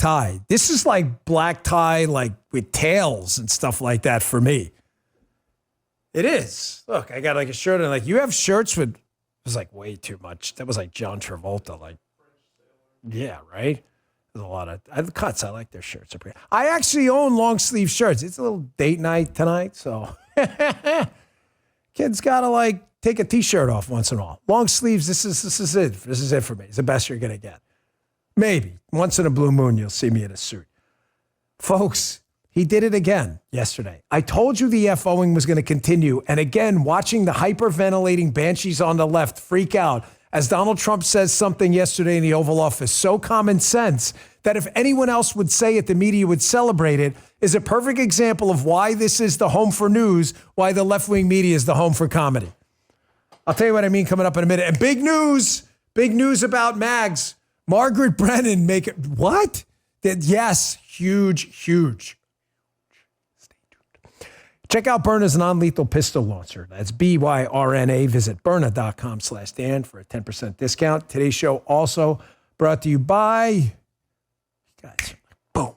tie. This is like black tie, like with tails and stuff like that for me. It is. Look, I got like a shirt and like, you have shirts with, it was like way too much. That was like John Travolta. Like, yeah, right? There's a lot of the Cuts. I like their shirts. I actually own long sleeve shirts. It's a little date night tonight. So kids got to like take a t-shirt off once in a while. Long sleeves. This is it. This is it for me. It's the best you're going to get. Maybe once in a blue moon, you'll see me in a suit. Folks, he did it again yesterday. I told you the FOing was going to continue. And again, watching the hyperventilating banshees on the left freak out as Donald Trump says something yesterday in the Oval Office, so common sense that if anyone else would say it, the media would celebrate it, is a perfect example of why this is the home for news, why the left-wing media is the home for comedy. I'll tell you what I mean coming up in a minute. And big news about MAGs. Margaret Brennan make it, what? Yes, huge. Stay tuned. Check out Byrna's non-lethal pistol launcher. That's BYRNA. Visit Byrna.com/Dan for a 10% discount. Today's show also brought to you by, guys, boom,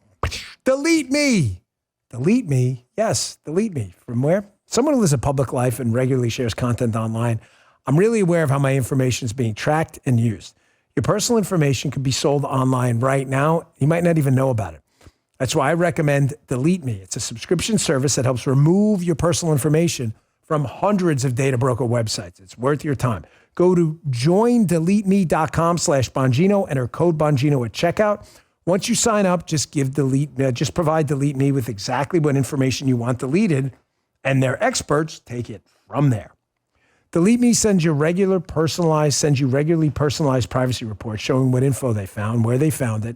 Delete Me. Delete Me. Yes, delete me. From where? Someone who lives a public life and regularly shares content online. I'm really aware of how my information is being tracked and used. Your personal information could be sold online right now. You might not even know about it. That's why I recommend Delete Me. It's a subscription service that helps remove your personal information from hundreds of data broker websites. It's worth your time. Go to joindeleteme.com/Bongino, enter code Bongino at checkout. Once you sign up, just provide Delete Me with exactly what information you want deleted, and their experts take it from there. Delete Me sends you regularly personalized privacy reports showing what info they found, where they found it,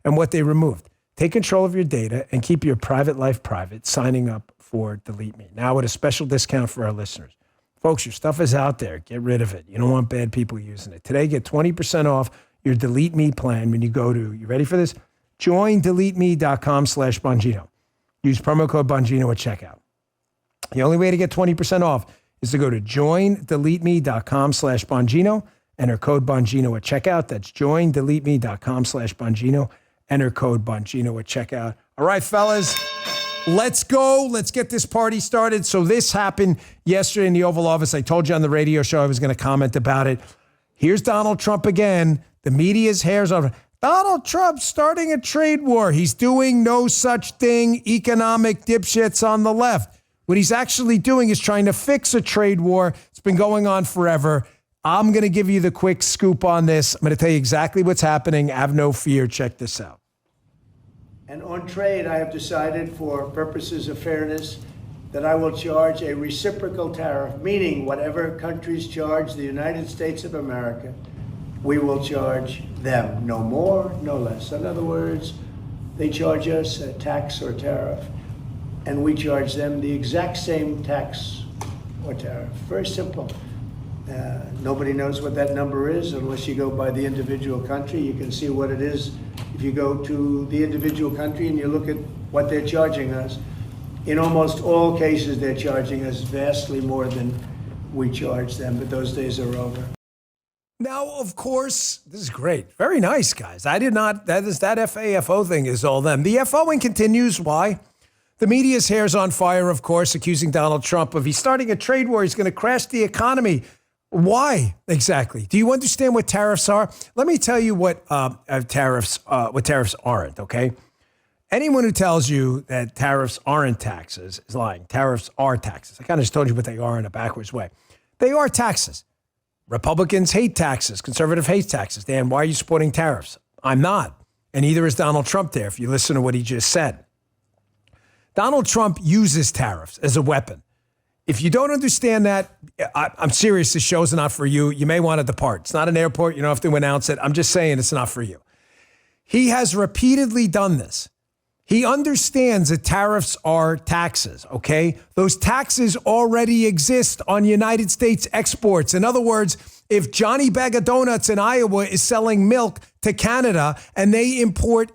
and what they removed. Take control of your data and keep your private life private, signing up for Delete Me. Now with a special discount for our listeners. Folks, your stuff is out there. Get rid of it. You don't want bad people using it. Today, get 20% off your Delete Me plan when you go to, you ready for this? JoinDeleteMe.com/Bongino. Use promo code Bongino at checkout. The only way to get 20% off is to go to joindeleteme.com/Bongino, enter code Bongino at checkout. That's joindeleteme.com/Bongino, enter code Bongino at checkout. All right, fellas, let's go. Let's get this party started. So this happened yesterday in the Oval Office. I told you on the radio show I was going to comment about it. Here's Donald Trump again. The media's hair's on. Donald Trump starting a trade war. He's doing no such thing. Economic dipshits on the left. What he's actually doing is trying to fix a trade war. It's been going on forever. I'm going to give you the quick scoop on this. I'm going to tell you exactly what's happening. Have no fear. Check this out. And on trade, I have decided for purposes of fairness that I will charge a reciprocal tariff, meaning whatever countries charge the United States of America, we will charge them. No more, no less. In other words, they charge us a tax or tariff, and we charge them the exact same tax or tariff. Very simple. Nobody knows what that number is unless you go by the individual country. You can see what it is if you go to the individual country and you look at what they're charging us. In almost all cases, they're charging us vastly more than we charge them, but those days are over. Now, of course, this is great. Very nice, guys. That FAFO thing is all them. The FOing continues. Why? The media's hair's on fire, of course, accusing Donald Trump of he's starting a trade war. He's going to crash the economy. Why exactly? Do you understand what tariffs are? Let me tell you what tariffs aren't, okay? Anyone who tells you that tariffs aren't taxes is lying. Tariffs are taxes. I kind of just told you what they are in a backwards way. They are taxes. Republicans hate taxes. Conservative hates taxes. Dan, why are you supporting tariffs? I'm not. And neither is Donald Trump there, if you listen to what he just said. Donald Trump uses tariffs as a weapon. If you don't understand that, I'm serious, this show's not for you. You may want to depart. It's not an airport. You don't have to announce it. I'm just saying it's not for you. He has repeatedly done this. He understands that tariffs are taxes, okay? Those taxes already exist on United States exports. In other words, if Johnny Bag of Donuts in Iowa is selling milk to Canada and they import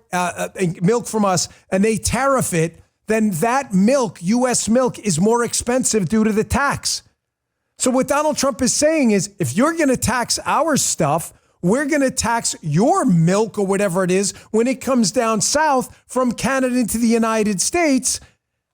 milk from us and they tariff it, then that milk, U.S. milk, is more expensive due to the tax. So what Donald Trump is saying is, if you're going to tax our stuff, we're going to tax your milk or whatever it is when it comes down south from Canada into the United States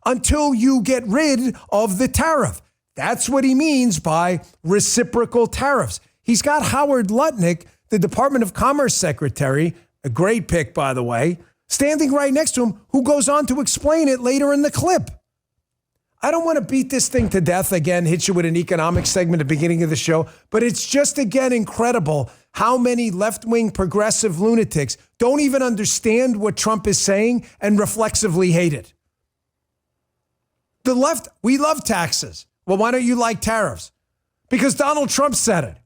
until you get rid of the tariff. That's what he means by reciprocal tariffs. He's got Howard Lutnick, the Department of Commerce Secretary, a great pick, by the way, standing right next to him, who goes on to explain it later in the clip. I don't want to beat this thing to death again, hit you with an economic segment at the beginning of the show, but it's just, again, incredible how many left-wing progressive lunatics don't even understand what Trump is saying and reflexively hate it. The left, we love taxes. Well, why don't you like tariffs? Because Donald Trump said it.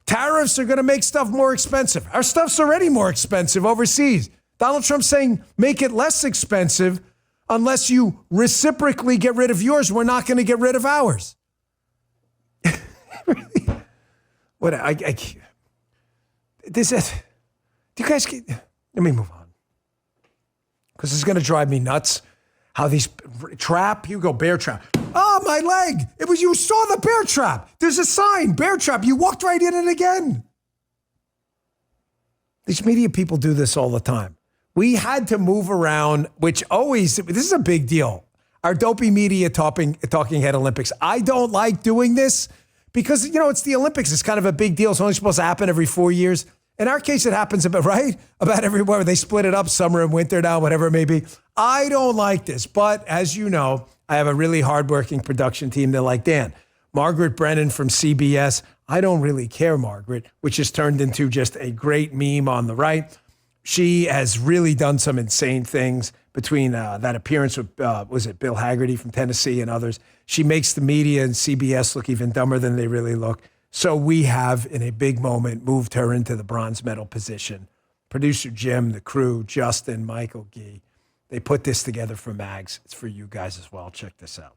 Tariffs are going to make stuff more expensive. Our stuff's already more expensive overseas. Donald Trump's saying make it less expensive unless you reciprocally get rid of yours. We're not going to get rid of ours. What this is. Do you guys get? Let me move on because it's going to drive me nuts. How these trap, you go bear trap. Oh, my leg. It was, you saw the bear trap. There's a sign, bear trap. You walked right in it again. These media people do this all the time. We had to move around, which always, this is a big deal. Our dopey media talking head Olympics. I don't like doing this because, it's the Olympics. It's kind of a big deal. It's only supposed to happen every 4 years. In our case, it happens about everywhere. They split it up summer and winter now, whatever it may be. I don't like this, but as you know, I have a really hardworking production team. They're like, Dan, Margaret Brennan from CBS. I don't really care, Margaret, which has turned into just a great meme on the right. She has really done some insane things between that appearance with, was it Bill Haggerty from Tennessee and others. She makes the media and CBS look even dumber than they really look. So we have, in a big moment, moved her into the bronze medal position. Producer Jim, the crew, Justin, Michael, Gee, they put this together for Mags. It's for you guys as well. Check this out.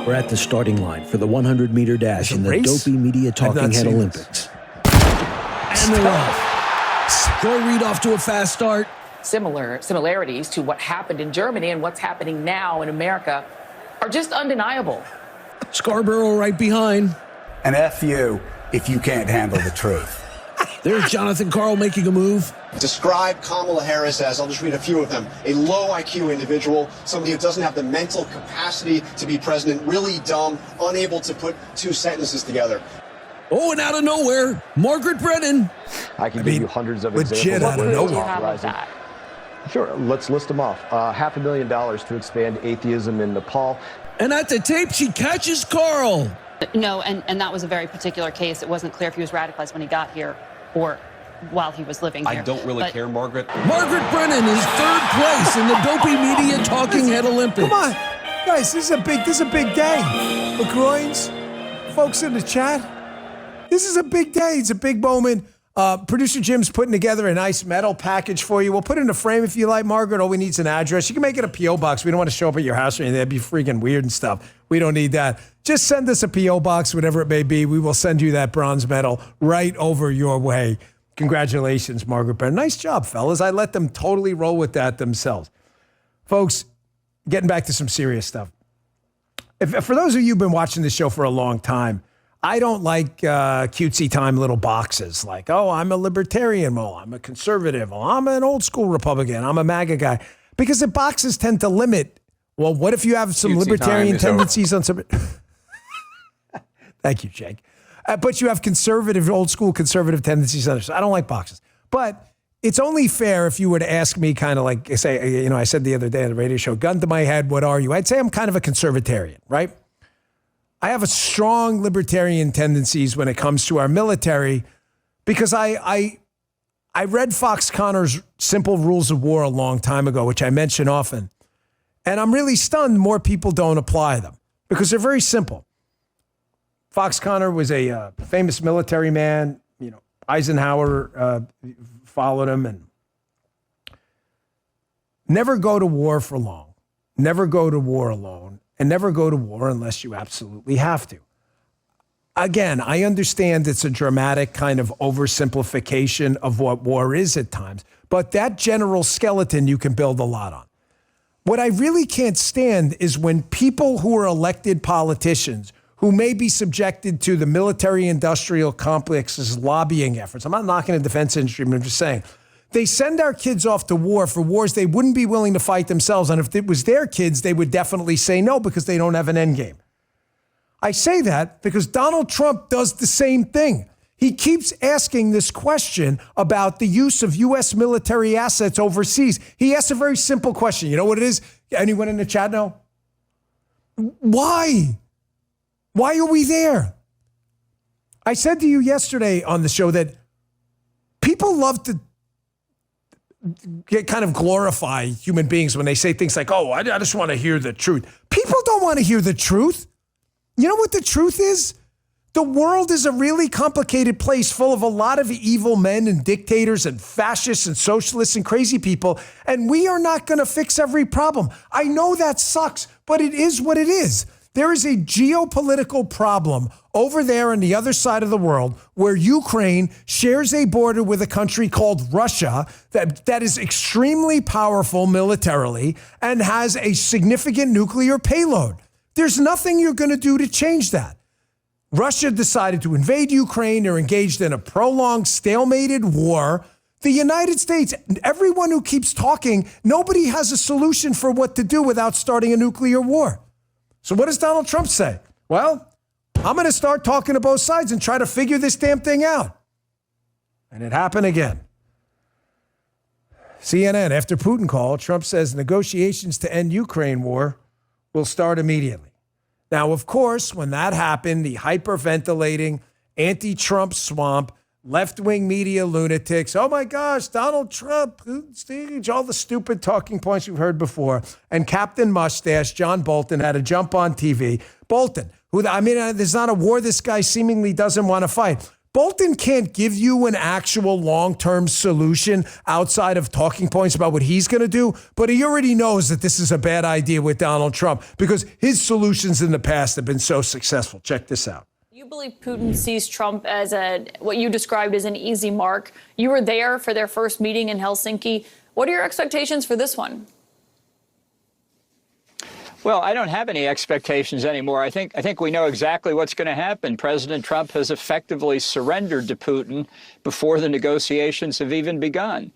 We're at the starting line for the 100-meter dash in the Dopey Media Talking Head Olympics. And they're off. Troy Reed off to a fast start. Similarities to what happened in Germany and what's happening now in America are just undeniable. Scarborough right behind. And F you if you can't handle the truth. There's Jonathan Karl making a move. Describe Kamala Harris as, I'll just read a few of them, a low IQ individual, somebody who doesn't have the mental capacity to be president, really dumb, unable to put two sentences together. Oh, and out of nowhere, Margaret Brennan. I can give you hundreds of legit examples. out of nowhere. Sure, let's list them off. $500,000 to expand atheism in Nepal. And at the tape, she catches Karl. No, and that was a very particular case. It wasn't clear if he was radicalized when he got here or while he was living here. I don't really care, Margaret. Margaret Brennan is third place in the Dopey Media Talking Head Olympics. Come on, guys, this is a big day. LaCroix, folks in the chat, this is a big day. It's a big moment. Producer Jim's putting together a nice metal package for you. We'll put it in a frame if you like, Margaret. All we need is an address. You can make it a P.O. box. We don't want to show up at your house or anything. That'd be freaking weird and stuff. We don't need that. Just send us a P.O. box, whatever it may be. We will send you that bronze medal right over your way. Congratulations, Margaret Brennan. Nice job, fellas. I let them totally roll with that themselves. Folks, getting back to some serious stuff. For those of you who've been watching this show for a long time, I don't like cutesy time little boxes like, oh, I'm a libertarian. Well, I'm a conservative. Well, I'm an old school Republican. I'm a MAGA guy. Because the boxes tend to limit. Well, what if you have some libertarian tendencies on some... Thank you, Jake. But you have conservative, old school conservative tendencies on others. I don't like boxes. But it's only fair if you were to ask me kind of like, say, I said the other day on the radio show, gun to my head, what are you? I'd say I'm kind of a conservatarian, right? I have a strong libertarian tendencies when it comes to our military because I read Fox Connor's Simple Rules of War a long time ago, which I mention often. And I'm really stunned more people don't apply them because they're very simple. Fox Connor was a famous military man. Eisenhower followed him. And never go to war for long. Never go to war alone. And never go to war unless you absolutely have to. Again, I understand it's a dramatic kind of oversimplification of what war is at times, but that general skeleton you can build a lot on. What I really can't stand is when people who are elected politicians who may be subjected to the military-industrial complex's lobbying efforts. I'm not knocking the defense industry, but I'm just saying. They send our kids off to war for wars they wouldn't be willing to fight themselves. And if it was their kids, they would definitely say no because they don't have an end game. I say that because Donald Trump does the same thing. He keeps asking this question about the use of U.S. military assets overseas. He asks a very simple question. You know what it is? Anyone in the chat know? Why? Why are we there? I said to you yesterday on the show that people love to kind of glorify human beings when they say things like, oh, I just want to hear the truth. People don't want to hear the truth. You know what the truth is? The world is a really complicated place full of a lot of evil men and dictators and fascists and socialists and crazy people, and we are not going to fix every problem. I know that sucks, but it is what it is. There is a geopolitical problem over there on the other side of the world where Ukraine shares a border with a country called Russia that is extremely powerful militarily and has a significant nuclear payload. There's nothing you're going to do to change that. Russia decided to invade Ukraine. They're engaged in a prolonged, stalemated war. The United States, everyone who keeps talking, nobody has a solution for what to do without starting a nuclear war. So what does Donald Trump say? Well, I'm going to start talking to both sides and try to figure this damn thing out. And it happened again. CNN, after Putin called, Trump says negotiations to end Ukraine war will start immediately. Now, of course, when that happened, the hyperventilating, anti-Trump swamp, left-wing media lunatics, oh my gosh, Donald Trump, stage, all the stupid talking points we've heard before. And Captain Mustache, John Bolton, had to jump on TV. Bolton, there's not a war this guy seemingly doesn't want to fight. Bolton can't give you an actual long-term solution outside of talking points about what he's going to do, but he already knows that this is a bad idea with Donald Trump because his solutions in the past have been so successful. Check this out. You believe Putin sees Trump as what you described as an easy mark. You were there for their first meeting in Helsinki. What are your expectations for this one? Well, I don't have any expectations anymore. I think we know exactly what's going to happen. President Trump has effectively surrendered to Putin before the negotiations have even begun.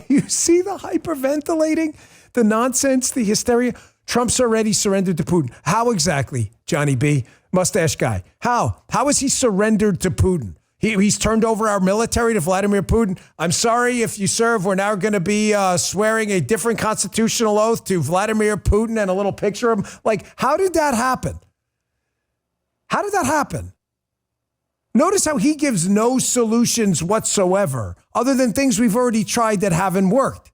You see the hyperventilating, the nonsense, the hysteria? Trump's already surrendered to Putin. How exactly, Johnny B., mustache guy? How? How has he surrendered to Putin? He's turned over our military to Vladimir Putin. I'm sorry if you serve. We're now going to be swearing a different constitutional oath to Vladimir Putin and a little picture of him. Like, how did that happen? How did that happen? Notice how he gives no solutions whatsoever other than things we've already tried that haven't worked.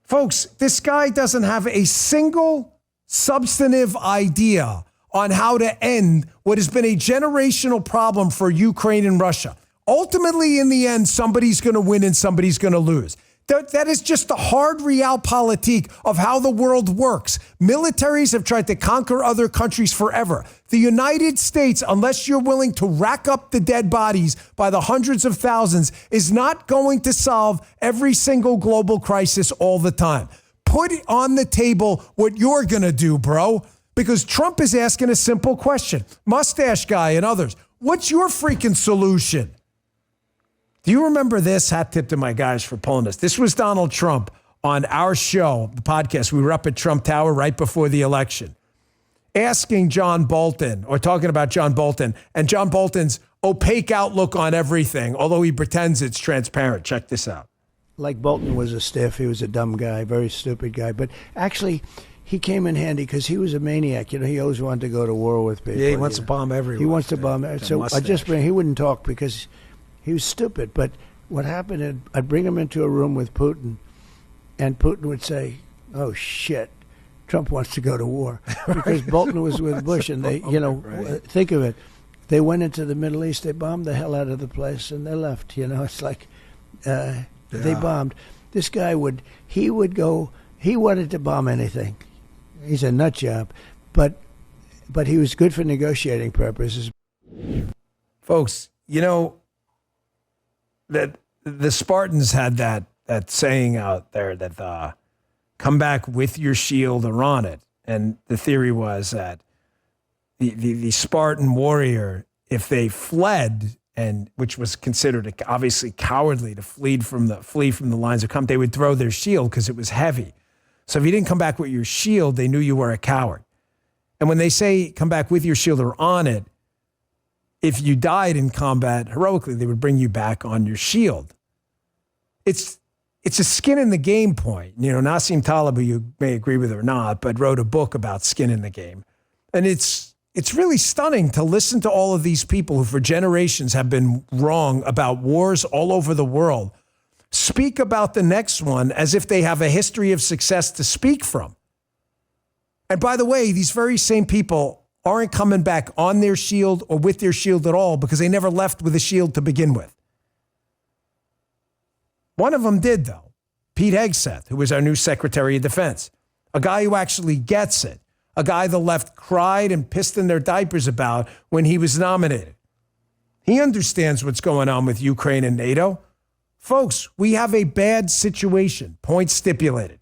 Folks, this guy doesn't have a single substantive idea on how to end what has been a generational problem for Ukraine and Russia. Ultimately, in the end, somebody's going to win and somebody's going to lose. That is just the hard realpolitik of how the world works. Militaries have tried to conquer other countries forever. The United States, unless you're willing to rack up the dead bodies by the hundreds of thousands, is not going to solve every single global crisis all the time. Put on the table what you're going to do, bro. Because Trump is asking a simple question. Mustache guy and others, what's your freaking solution? Do you remember this? Hat tip to my guys for pulling this. This was Donald Trump on our show, the podcast. We were up at Trump Tower right before the election, asking John Bolton, or talking about John Bolton, and John Bolton's opaque outlook on everything, although he pretends it's transparent. Check this out. Like Bolton was a stiff. He was a dumb guy, very stupid guy. But actually, he came in handy because he was a maniac. You know, he always wanted to go to war with people. Yeah, he wants to bomb everyone. He wants to bomb. So he wouldn't talk because he was stupid. But what happened, I'd bring him into a room with Putin, and Putin would say, "Oh shit, Trump wants to go to war," because Bolton was with Bush, and they, think of it. They went into the Middle East, they bombed the hell out of the place, and they left. You know, it's like they bombed. This guy he wanted to bomb anything. He's a nut job, but he was good for negotiating purposes. Folks, you know that the Spartans had that that saying out there that come back with your shield or on it. And the theory was that the Spartan warrior, if they fled, and which was considered obviously cowardly to flee from the lines of combat, they would throw their shield because it was heavy. So if you didn't come back with your shield, they knew you were a coward. And when they say come back with your shield or on it, if you died in combat heroically, they would bring you back on your shield. It's a skin in the game point. You know, Nassim Taleb, who you may agree with or not, but wrote a book about skin in the game. And it's really stunning to listen to all of these people who for generations have been wrong about wars all over the world speak about the next one as if they have a history of success to speak from. And by the way, these very same people aren't coming back on their shield or with their shield at all because they never left with a shield to begin with. One of them did, though. Pete Hegseth, who was our new Secretary of Defense, a guy who actually gets it, a guy the left cried and pissed in their diapers about when he was nominated. He understands what's going on with Ukraine and NATO. Folks, we have a bad situation, point stipulated.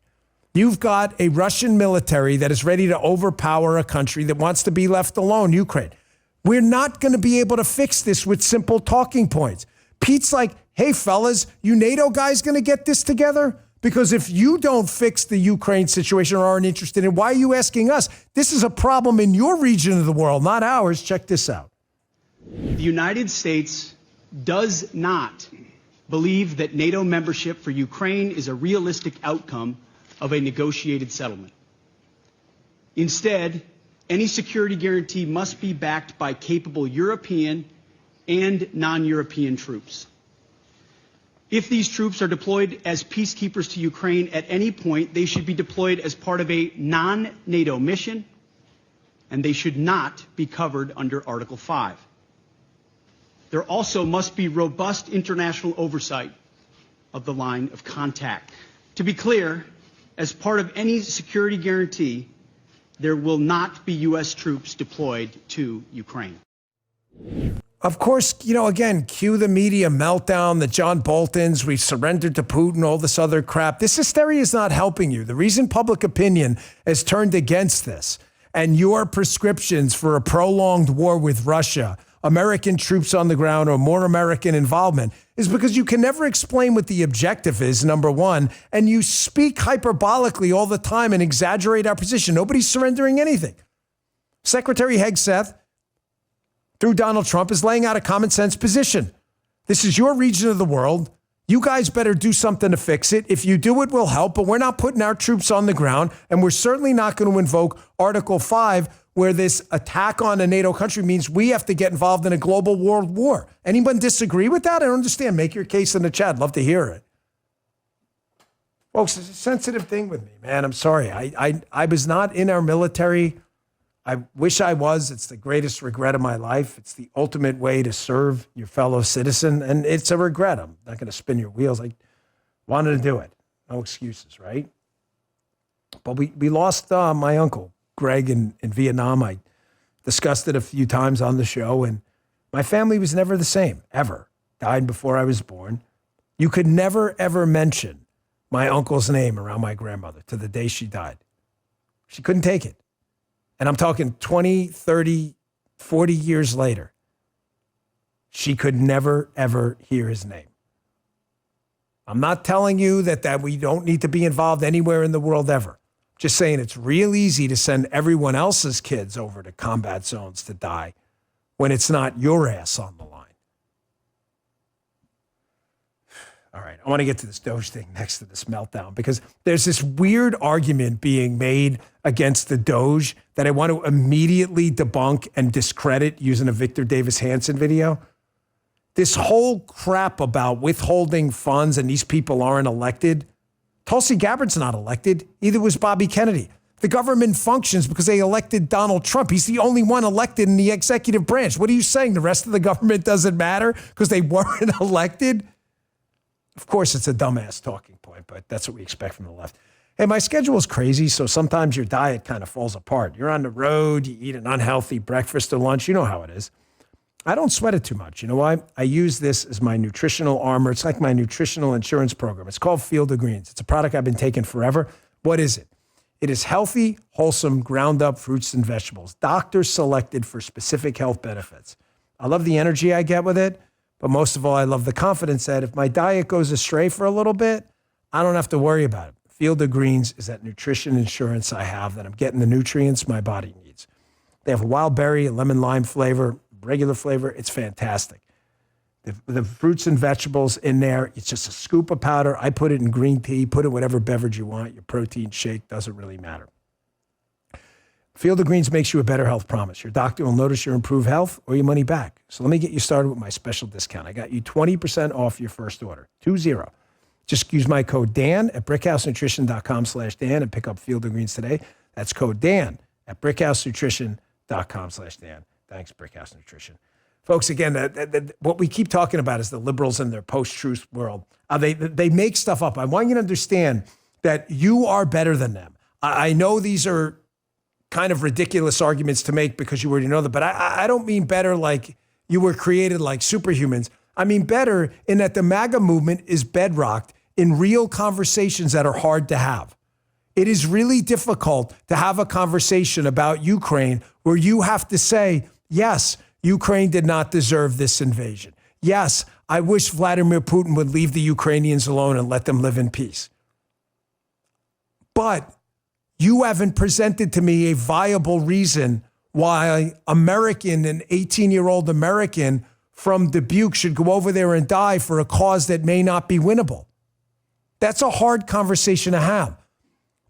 You've got a Russian military that is ready to overpower a country that wants to be left alone, Ukraine. We're not going to be able to fix this with simple talking points. Pete's like, hey, fellas, you NATO guys going to get this together? Because if you don't fix the Ukraine situation or aren't interested in, why are you asking us? This is a problem in your region of the world, not ours. Check this out. The United States does not believe that NATO membership for Ukraine is a realistic outcome of a negotiated settlement. Instead, any security guarantee must be backed by capable European and non-European troops. If these troops are deployed as peacekeepers to Ukraine at any point, they should be deployed as part of a non-NATO mission, and they should not be covered under Article 5. There also must be robust international oversight of the line of contact. To be clear, as part of any security guarantee, there will not be U.S. troops deployed to Ukraine. Of course, you know, again, cue the media meltdown, the John Boltons, we surrendered to Putin, all this other crap. This hysteria is not helping you. The reason public opinion has turned against this and your prescriptions for a prolonged war with Russia, American troops on the ground or more American involvement is because you can never explain what the objective is, number one, and you speak hyperbolically all the time and exaggerate our position. Nobody's surrendering anything. Secretary Hegseth, through Donald Trump, is laying out a common sense position. This is your region of the world. You guys better do something to fix it. If you do, it will help, but we're not putting our troops on the ground, and we're certainly not going to invoke Article 5, where this attack on a NATO country means we have to get involved in a global world war. Anyone disagree with that? I don't understand. Make your case in the chat. Love to hear it. Folks, it's a sensitive thing with me, man. I'm sorry. I was not in our military. I wish I was. It's the greatest regret of my life. It's the ultimate way to serve your fellow citizen, and it's a regret. I'm not going to spin your wheels. I wanted to do it. No excuses, right? But we lost my uncle, Greg, in Vietnam. I discussed it a few times on the show, and my family was never the same, ever. Died before I was born. You could never, ever mention my uncle's name around my grandmother to the day she died. She couldn't take it. And I'm talking 20, 30, 40 years later. She could never, ever hear his name. I'm not telling you that we don't need to be involved anywhere in the world ever. Just saying it's real easy to send everyone else's kids over to combat zones to die when it's not your ass on the line. All right, I want to get to this DOGE thing next to this meltdown because there's this weird argument being made against the DOGE that I want to immediately debunk and discredit using a Victor Davis Hanson video. This whole crap about withholding funds and these people aren't elected. Tulsi Gabbard's not elected. Either was Bobby Kennedy. The government functions because they elected Donald Trump. He's the only one elected in the executive branch. What are you saying? The rest of the government doesn't matter because they weren't elected? Of course, it's a dumbass talking point, but that's what we expect from the left. Hey, my schedule is crazy, so sometimes your diet kind of falls apart. You're on the road, you eat an unhealthy breakfast or lunch. You know how it is. I don't sweat it too much. You know why? I use this as my nutritional armor. It's like my nutritional insurance program. It's called Field of Greens. It's a product I've been taking forever. What is it? It is healthy, wholesome, ground-up fruits and vegetables, doctors selected for specific health benefits. I love the energy I get with it, but most of all, I love the confidence that if my diet goes astray for a little bit, I don't have to worry about it. Field of Greens is that nutrition insurance I have that I'm getting the nutrients my body needs. They have a wild berry, a lemon lime flavor, regular flavor. It's fantastic. The fruits and vegetables in there, it's just a scoop of powder. I put it in green tea, put it in whatever beverage you want. Your protein shake, doesn't really matter. Field of Greens makes you a better health promise. Your doctor will notice your improved health or your money back. So let me get you started with my special discount. I got you 20% off your first order, 20. Just use my code Dan at brickhousenutrition.com/Dan and pick up Field of Greens today. That's code Dan at brickhousenutrition.com/Dan. Thanks, Brickhouse Nutrition. Folks, again, what we keep talking about is the liberals in their post-truth world. They make stuff up. I want you to understand that you are better than them. I know these are kind of ridiculous arguments to make because you already know that, but I don't mean better like you were created like superhumans. I mean better in that the MAGA movement is bedrocked in real conversations that are hard to have. It is really difficult to have a conversation about Ukraine where you have to say, yes, Ukraine did not deserve this invasion. Yes, I wish Vladimir Putin would leave the Ukrainians alone and let them live in peace. But you haven't presented to me a viable reason why an 18-year-old American from Dubuque should go over there and die for a cause that may not be winnable. That's a hard conversation to have.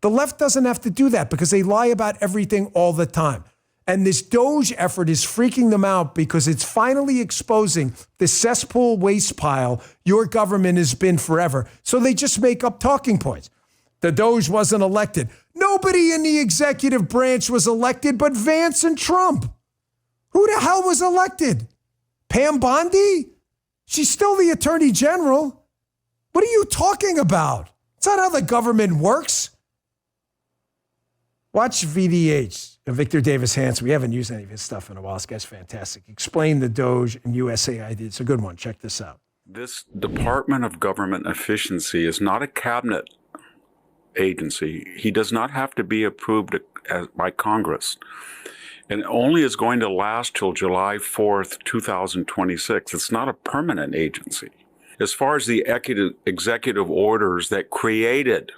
The left doesn't have to do that because they lie about everything all the time. And this DOGE effort is freaking them out because it's finally exposing the cesspool waste pile your government has been forever. So they just make up talking points. The DOGE wasn't elected. Nobody in the executive branch was elected but Vance and Trump. Who the hell was elected? Pam Bondi? She's still the attorney general. What are you talking about? It's not how the government works. Watch VDH. Victor Davis Hanson. We haven't used any of his stuff in a while. This guy's fantastic. Explain the DOGE and USAID. It's a good one. Check this out. This Department of Government Efficiency is not a cabinet agency. He does not have to be approved by Congress. And only is going to last till July 4th, 2026. It's not a permanent agency. As far as the executive orders that created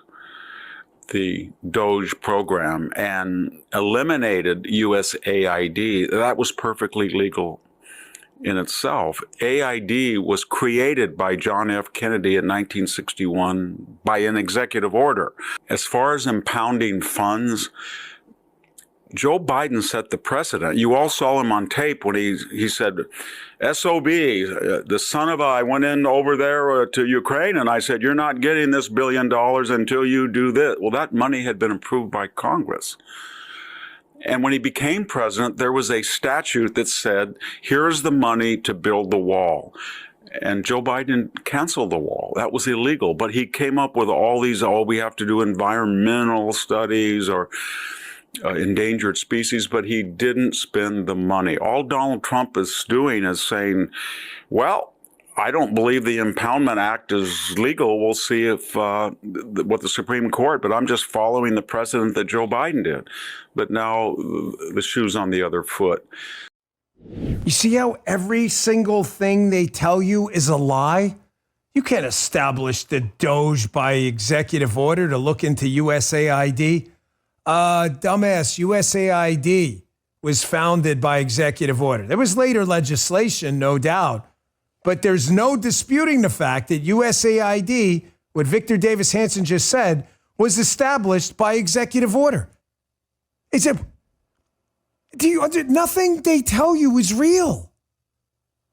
the DOGE program and eliminated USAID, that was perfectly legal in itself. AID was created by John F. Kennedy in 1961 by an executive order. As far as impounding funds, Joe Biden set the precedent. You all saw him on tape when he said, SOB, the son of I went in over there to Ukraine and I said, you're not getting this $1 billion until you do this. Well, that money had been approved by Congress. And when he became president, there was a statute that said, here's the money to build the wall. And Joe Biden canceled the wall. That was illegal. But he came up with all these, we have to do environmental studies or endangered species, but he didn't spend the money. All Donald Trump is doing is saying, well, I don't believe the Impoundment Act is legal. We'll see if what the Supreme Court, but I'm just following the precedent that Joe Biden did. But now the shoe's on the other foot. You see how every single thing they tell you is a lie? You can't establish the DOGE by executive order to look into USAID. Dumbass, USAID was founded by executive order. There was later legislation, no doubt, but there's no disputing the fact that USAID, what Victor Davis Hanson just said, was established by executive order. Nothing they tell you is real.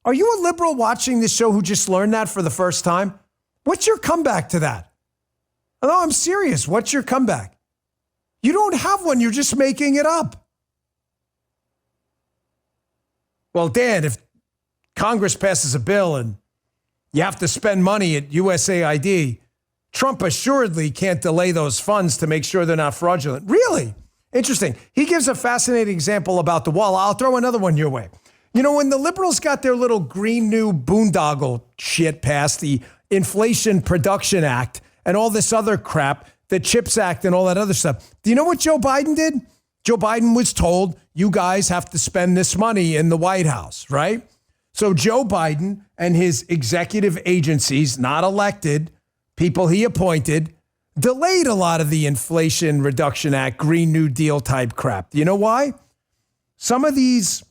Are you a liberal watching this show who just learned that for the first time? What's your comeback to that? No, I'm serious. What's your comeback? You don't have one. You're just making it up. Well, Dan, if Congress passes a bill and you have to spend money at USAID, Trump assuredly can't delay those funds to make sure they're not fraudulent. Really? Interesting. He gives a fascinating example about the wall. I'll throw another one your way. You know, when the liberals got their little green new boondoggle shit passed, the Inflation Production Act and all this other crap, the CHIPS Act and all that other stuff, do you know what Joe Biden did? Joe Biden was told, you guys have to spend this money in the White House, right? So Joe Biden and his executive agencies, not elected, people he appointed, delayed a lot of the Inflation Reduction Act, Green New Deal type crap. Do you know why? Some of these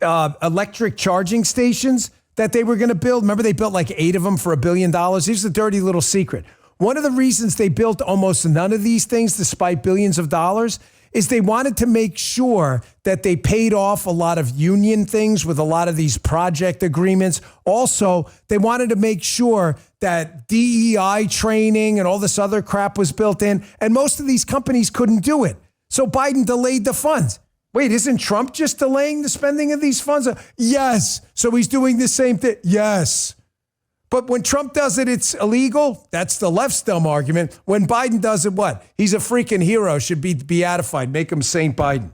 electric charging stations that they were going to build, remember they built like 8 of them for $1 billion? Here's the dirty little secret. One of the reasons they built almost none of these things, despite billions of dollars, is they wanted to make sure that they paid off a lot of union things with a lot of these project agreements. Also, they wanted to make sure that DEI training and all this other crap was built in, and most of these companies couldn't do it. So Biden delayed the funds. Wait, isn't Trump just delaying the spending of these funds? Yes. So he's doing the same thing. Yes. But when Trump does it, it's illegal. That's the left's dumb argument. When Biden does it, what? He's a freaking hero, should be beatified. Make him Saint Biden.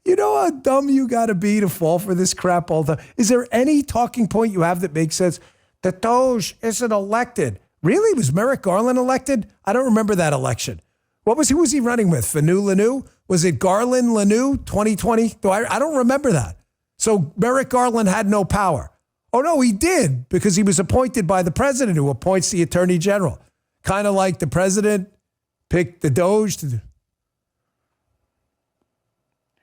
You know how dumb you got to be to fall for this crap all the time? Is there any talking point you have that makes sense? The DOGE isn't elected. Really? Was Merrick Garland elected? I don't remember that election. Who was he running with? Fanu Lanu? Was it Garland Lanu 2020? I don't remember that. So Merrick Garland had no power. Oh, no, he did, because he was appointed by the president, who appoints the attorney general. Kind of like the president picked the DOGE to do.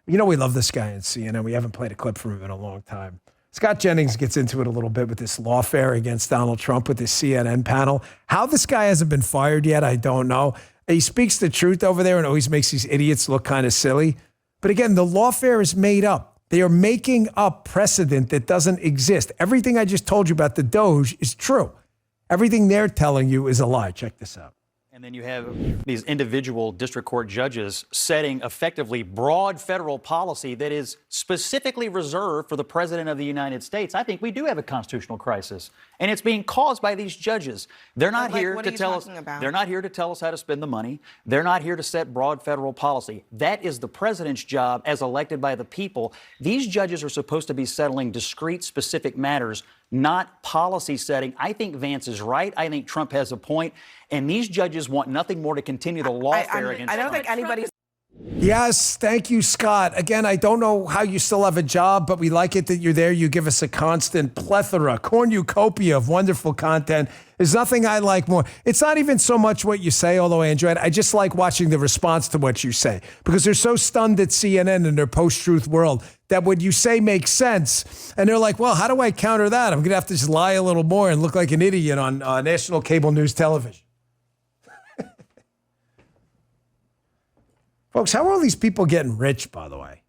You know, we love this guy in CNN. We haven't played a clip from him in a long time. Scott Jennings gets into it a little bit with this lawfare against Donald Trump with this CNN panel. How this guy hasn't been fired yet, I don't know. He speaks the truth over there and always makes these idiots look kind of silly. But again, the lawfare is made up. They are making up precedent that doesn't exist. Everything I just told you about the DOGE is true. Everything they're telling you is a lie. Check this out. And then you have these individual district court judges setting effectively broad federal policy that is specifically reserved for the president of the United States. I think we do have a constitutional crisis, and it's being caused by these judges. They're not here to tell us. They're not here to tell us how to spend the money. They're not here to set broad federal policy. That is the president's job as elected by the people. These judges are supposed to be settling discrete, specific matters, not policy setting. I think Vance is right. I think Trump has a point. And these judges want nothing more to continue the lawfare against Trump. I don't think anybody's... Yes, thank you, Scott. Again, I don't know how you still have a job, but we like it that you're there. You give us a constant plethora, cornucopia of wonderful content. There's nothing I like more. It's not even so much what you say, although I enjoy it. I just like watching the response to what you say, because they're so stunned at CNN in their post-truth world that what you say makes sense. And they're like, well, how do I counter that? I'm going to have to just lie a little more and look like an idiot on national cable news television. Folks, how are all these people getting rich, by the way?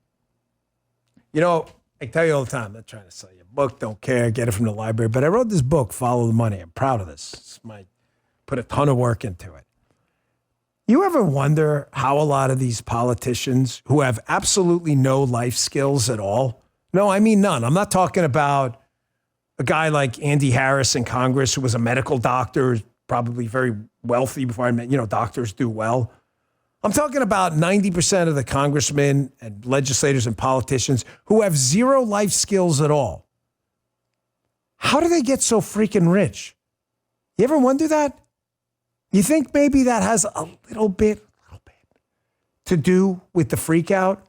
You know, I tell you all the time, I'm not trying to sell you a book, don't care, get it from the library, but I wrote this book, Follow the Money. I'm proud of this. Put a ton of work into it. You ever wonder how a lot of these politicians who have absolutely no life skills at all, no, I mean none. I'm not talking about a guy like Andy Harris in Congress who was a medical doctor, probably very wealthy before I met, doctors do well. I'm talking about 90% of the congressmen and legislators and politicians who have zero life skills at all. How do they get so freaking rich? You ever wonder that? You think maybe that has a little bit to do with the freak out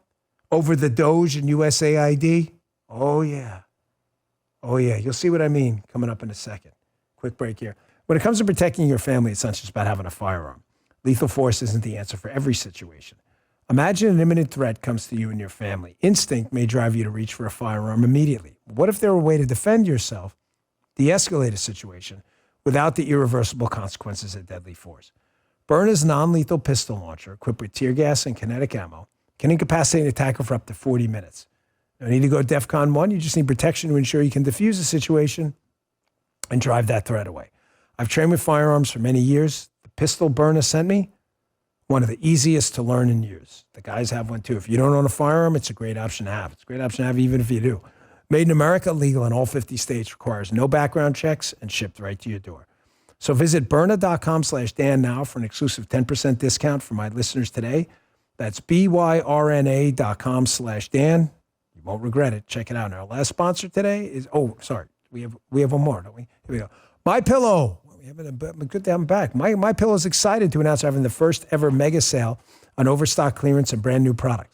over the DOGE and USAID? Oh, yeah. Oh, yeah. You'll see what I mean coming up in a second. Quick break here. When it comes to protecting your family, it's not just about having a firearm. Lethal force isn't the answer for every situation. Imagine an imminent threat comes to you and your family. Instinct may drive you to reach for a firearm immediately. What if there were a way to defend yourself, de-escalate a situation, without the irreversible consequences of deadly force? Byrna's non-lethal pistol launcher, equipped with tear gas and kinetic ammo, can incapacitate an attacker for up to 40 minutes. You don't need to go DEFCON 1. You just need protection to ensure you can defuse the situation and drive that threat away. I've trained with firearms for many years. Pistol Byrna sent me, one of the easiest to learn and use. The guys have one too. If you don't own a firearm, it's a great option to have. It's a great option to have even if you do. Made in America, legal in all 50 states, requires no background checks, and shipped right to your door. So visit Byrna.com/Dan now for an exclusive 10% discount for my listeners today. That's byrna.com/Dan. You won't regret it. Check it out. And our last sponsor today is, we have one more, don't we? Here we go. MyPillow. We have a good day. I'm back. MyPillow is excited to announce having the first ever mega sale on overstock clearance and brand new products.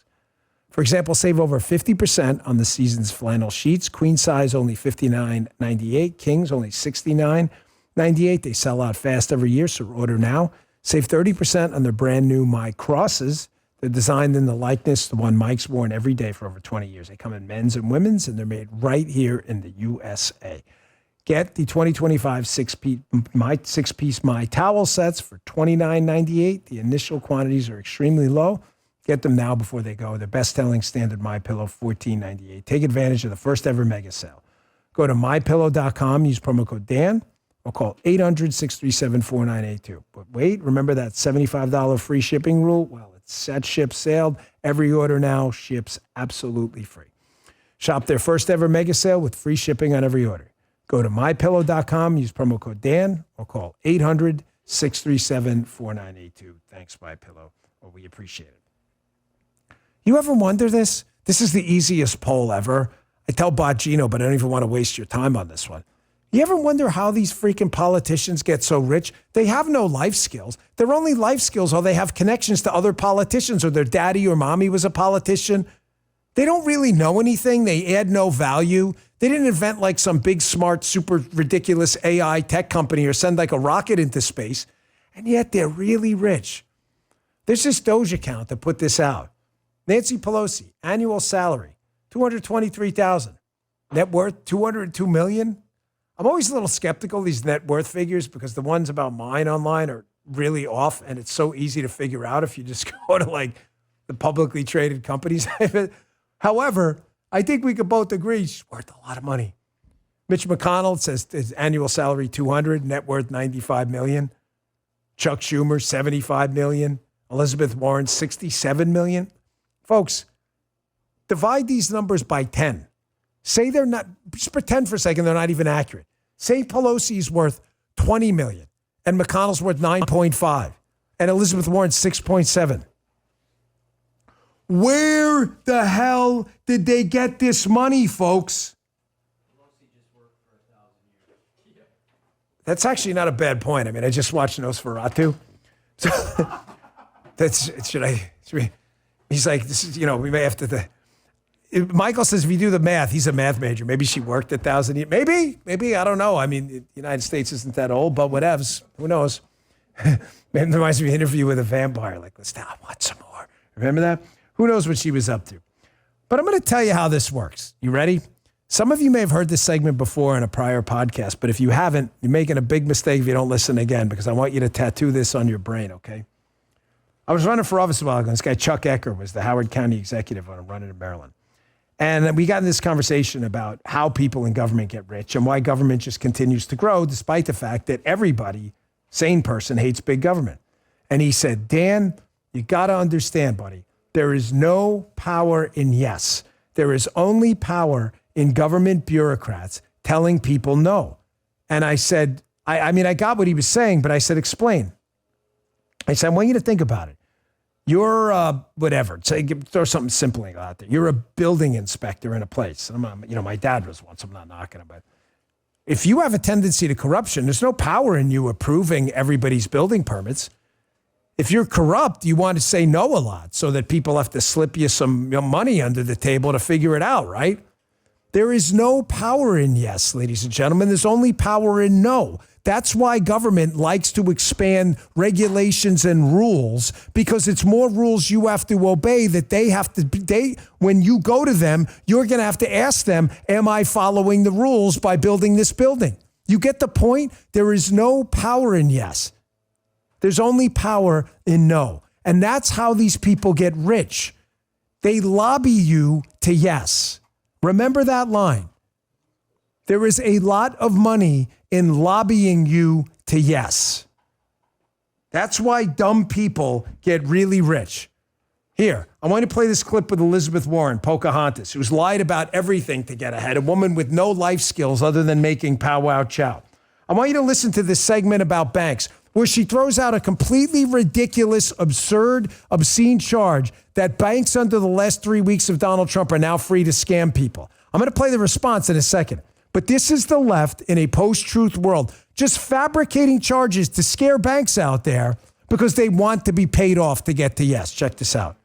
For example, save over 50% on the season's flannel sheets. Queen size only $59.98. Kings only $69.98. They sell out fast every year, so order now. Save 30% on their brand new My Crosses. They're designed in the likeness, the one Mike's worn every day for over 20 years. They come in men's and women's, and they're made right here in the USA. Get the 2025 six-piece My Towel sets for $29.98. The initial quantities are extremely low. Get them now before they go. The best-selling standard MyPillow, $14.98. Take advantage of the first ever mega sale. Go to MyPillow.com, use promo code Dan, or call 800-637-4982. But wait, remember that $75 free shipping rule? Well, it's set, shipped, sailed. Every order now ships absolutely free. Shop their first ever mega sale with free shipping on every order. Go to MyPillow.com, use promo code Dan, or call 800-637-4982. Thanks, MyPillow. Well, we appreciate it. You ever wonder this? This is the easiest poll ever. I tell Bongino, but I don't even want to waste your time on this one. You ever wonder how these freaking politicians get so rich? They have no life skills. Their only life skills are they have connections to other politicians, or their daddy or mommy was a politician. They don't really know anything. They add no value. They didn't invent like some big, smart, super ridiculous AI tech company or send like a rocket into space. And yet they're really rich. There's this DOGE account that put this out. Nancy Pelosi, annual salary, $223,000. Net worth, $202 million. I'm always a little skeptical of these net worth figures because the ones about mine online are really off, and it's so easy to figure out if you just go to like the publicly traded companies. However, I think we could both agree she's worth a lot of money. Mitch McConnell says his annual salary $200, net worth $95 million. Chuck Schumer, $75 million. Elizabeth Warren, $67 million. Folks, divide these numbers by 10. Say they're not, just pretend for a second they're not even accurate. Say Pelosi's worth $20 million and McConnell's worth 9.5 and Elizabeth Warren's 6.7. Where the hell did they get this money, folks? That's actually not a bad point. I mean, I just watched Nosferatu. He's like, this is, we may have to. Michael says, if you do the math, he's a math major. Maybe she worked 1,000 years. Maybe, I don't know. I mean, the United States isn't that old, but whatevs. Who knows? Maybe it reminds me of an interview with a vampire. Like, I want some more. Remember that? Who knows what she was up to? But I'm going to tell you how this works. You ready? Some of you may have heard this segment before in a prior podcast, but if you haven't, you're making a big mistake if you don't listen again, because I want you to tattoo this on your brain, okay? I was running for office a while ago. This guy, Chuck Ecker, was the Howard County executive when I'm running in Maryland. And we got in this conversation about how people in government get rich and why government just continues to grow, despite the fact that everybody, sane person, hates big government. And he said, Dan, you got to understand, buddy, there is no power in yes. There is only power in government bureaucrats telling people no. And I said, I mean, I got what he was saying, but I said, explain. I said, I want you to think about it. You're whatever. Say, throw something simple out there. You're a building inspector in a place. My dad was once. I'm not knocking him, but if you have a tendency to corruption, there's no power in you approving everybody's building permits. If you're corrupt, you want to say no a lot so that people have to slip you some money under the table to figure it out, right? There is no power in yes, ladies and gentlemen. There's only power in no. That's why government likes to expand regulations and rules, because it's more rules you have to obey that when you go to them, you're going to have to ask them, am I following the rules by building this building? You get the point? There is no power in yes. There's only power in no. And that's how these people get rich. They lobby you to yes. Remember that line. There is a lot of money in lobbying you to yes. That's why dumb people get really rich. Here, I want to play this clip with Elizabeth Warren, Pocahontas, who's lied about everything to get ahead, a woman with no life skills other than making powwow chow. I want you to listen to this segment about banks. where she throws out a completely ridiculous, absurd, obscene charge that banks under the last 3 weeks of Donald Trump are now free to scam people. I'm going to play the response in a second. But this is the left in a post-truth world, just fabricating charges to scare banks out there because they want to be paid off to get to yes. Check this out.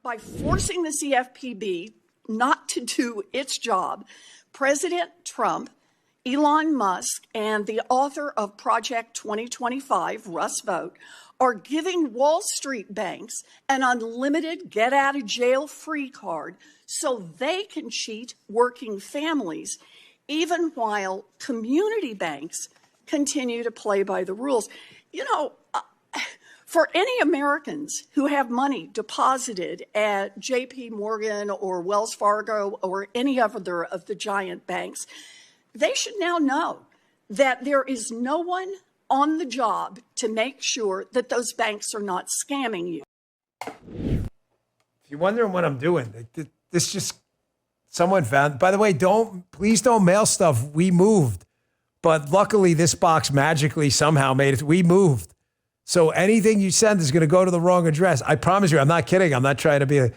By forcing the CFPB not to do its job, President Trump, Elon Musk, and the author of Project 2025, Russ Vought, are giving Wall Street banks an unlimited get-out-of-jail-free card so they can cheat working families, even while community banks continue to play by the rules. You know, for any Americans who have money deposited at JP Morgan or Wells Fargo or any other of the giant banks, they should now know that there is no one on the job to make sure that those banks are not scamming you. If you're wondering what I'm doing, this just someone found. By the way, please don't mail stuff. We moved. But luckily, this box magically somehow made it. We moved. So anything you send is going to go to the wrong address. I promise you, I'm not kidding. I'm not trying to be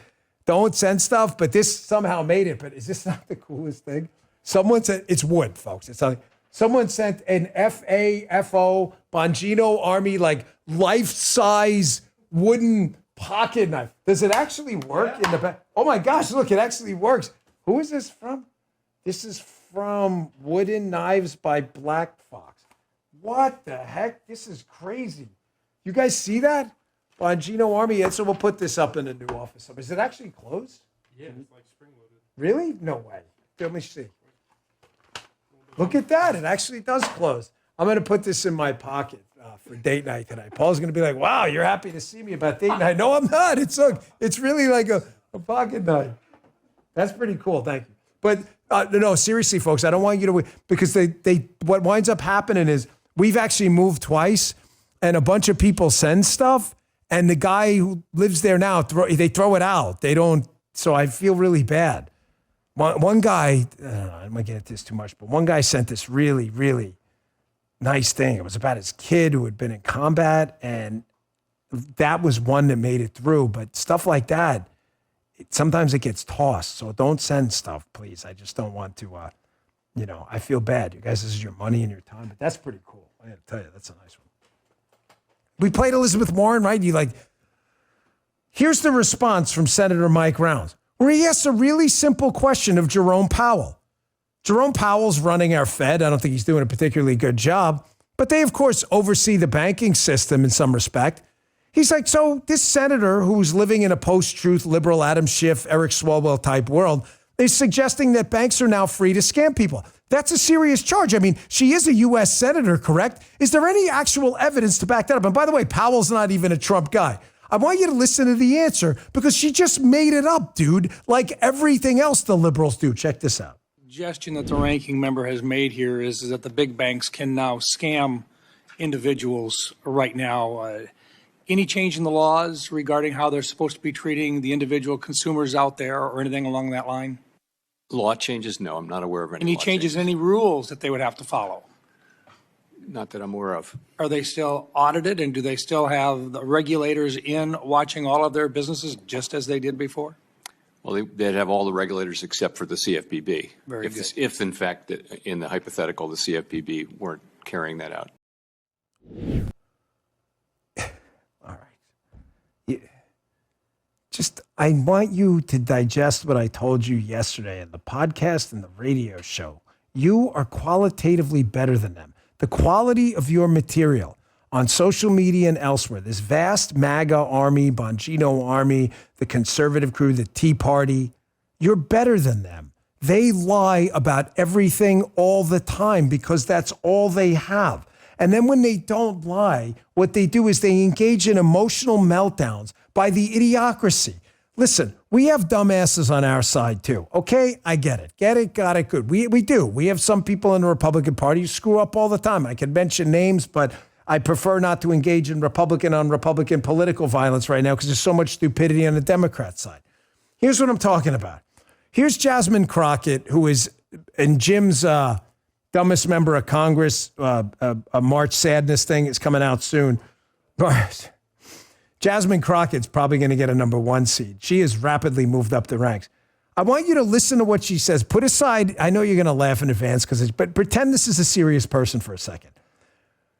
don't send stuff, but this somehow made it. But is this not the coolest thing? Someone said, it's wood, folks. It's not, someone sent an FAFO Bongino Army, like life-size wooden pocket knife. Does it actually work in the back? Oh my gosh, look, it actually works. Who is this from? This is from Wooden Knives by Black Fox. What the heck? This is crazy. You guys see that? Bongino Army. And so we'll put this up in the new office. Is it actually closed? Yeah, it's like spring-loaded. Really? No way. Let me see. Look at that. It actually does close. I'm going to put this in my pocket for date night tonight. Paul's going to be like, wow, you're happy to see me about date night. No, I'm not. It's really like a pocket knife. That's pretty cool. Thank you. But no, seriously, folks, I don't want you to, because what winds up happening is we've actually moved twice and a bunch of people send stuff and the guy who lives there now, they throw it out. They don't. So I feel really bad. One guy, I don't want to get into this too much, but one guy sent this really, really nice thing. It was about his kid who had been in combat, and that was one that made it through. But stuff like that, sometimes it gets tossed. So don't send stuff, please. I just don't want to, I feel bad. You guys, this is your money and your time, but that's pretty cool. I got to tell you, that's a nice one. We played Elizabeth Warren, right? Here's the response from Senator Mike Rounds, where he asks a really simple question of Jerome Powell. Jerome Powell's running our Fed. I don't think he's doing a particularly good job, but they, of course, oversee the banking system in some respect. He's like, so this senator who's living in a post-truth liberal Adam Schiff, Eric Swalwell type world is suggesting that banks are now free to scam people. That's a serious charge. I mean, she is a U.S. senator, correct? Is there any actual evidence to back that up? And by the way, Powell's not even a Trump guy. I want you to listen to the answer because she just made it up, dude, like everything else the liberals do. Check this out. The suggestion that the ranking member has made here is that the big banks can now scam individuals right now. Any change in the laws regarding how they're supposed to be treating the individual consumers out there or anything along that line? Law changes? No, I'm not aware of any. Any changes, any rules that they would have to follow? Not that I'm aware of. Are they still audited, and do they still have the regulators in watching all of their businesses just as they did before? Well, they'd have all the regulators except for the CFPB. Very good. If in fact, in the hypothetical, the CFPB weren't carrying that out. All right. I want you to digest what I told you yesterday in the podcast and the radio show. You are qualitatively better than them. The quality of your material on social media and elsewhere, this vast MAGA army, Bongino army, the conservative crew, the Tea Party, you're better than them. They lie about everything all the time because that's all they have. And then when they don't lie, what they do is they engage in emotional meltdowns by the idiocracy. Listen, we have dumbasses on our side too. Okay, I get it. Get it, got it, good. We do. We have some people in the Republican Party who screw up all the time. I can mention names, but I prefer not to engage in Republican on Republican political violence right now because there's so much stupidity on the Democrat side. Here's what I'm talking about. Here's Jasmine Crockett, who is in Jim's dumbest member of Congress, a March Sadness thing is coming out soon. But Jasmine Crockett's probably going to get a number 1 seed. She has rapidly moved up the ranks. I want you to listen to what she says. Put aside, I know you're going to laugh in advance, but pretend this is a serious person for a second.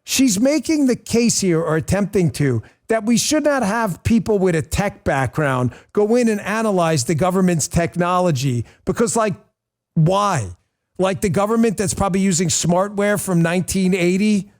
She's making the case here, or attempting to, that we should not have people with a tech background go in and analyze the government's technology because, like, why? Like the government that's probably using smartware from 1980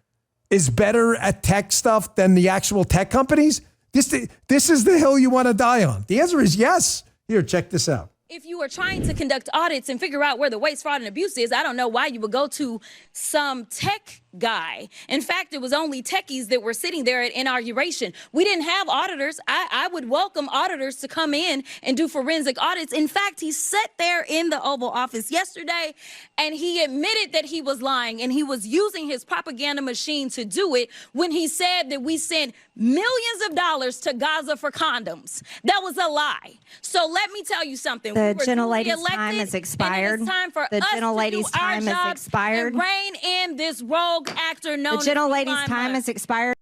is better at tech stuff than the actual tech companies? This is the hill you want to die on. The answer is yes. Here, check this out. If you are trying to conduct audits and figure out where the waste, fraud, and abuse is, I don't know why you would go to some tech guy. In fact, it was only techies that were sitting there at inauguration. We didn't have auditors. I would welcome auditors to come in and do forensic audits. In fact, he sat there in the Oval Office yesterday and he admitted that he was lying and he was using his propaganda machine to do it when he said that we sent millions of dollars to Gaza for condoms. That was a lie. So let me tell you something. The gentlelady's time has expired. It's time for the us gentlelady's to do our time job has expired. and rein in this rogue actor known The gentlelady's time has expired.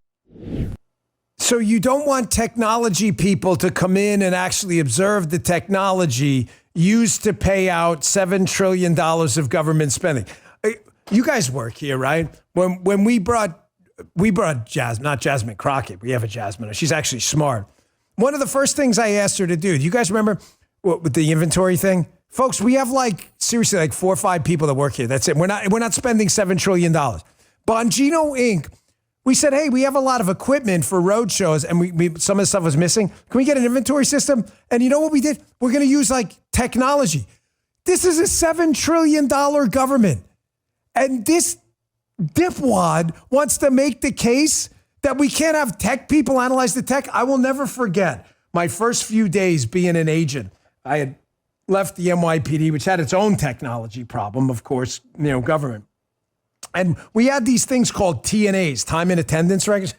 So you don't want technology people to come in and actually observe the technology used to pay out $7 trillion of government spending. You guys work here, right? When we brought Jasmine, not Jasmine Crockett. We have a Jasmine. She's actually smart. One of the first things I asked her to do, do you guys remember with the inventory thing? Folks, we have seriously 4 or 5 people that work here. That's it. We're not spending $7 trillion. Bongino Inc., we said, hey, we have a lot of equipment for road shows and we some of the stuff was missing. Can we get an inventory system? And you know what we did? We're going to use technology. This is a $7 trillion government. And this dipwad wants to make the case that we can't have tech people analyze the tech. I will never forget my first few days being an agent. I had left the NYPD, which had its own technology problem, of course, government. And we had these things called TNAs, time and attendance records.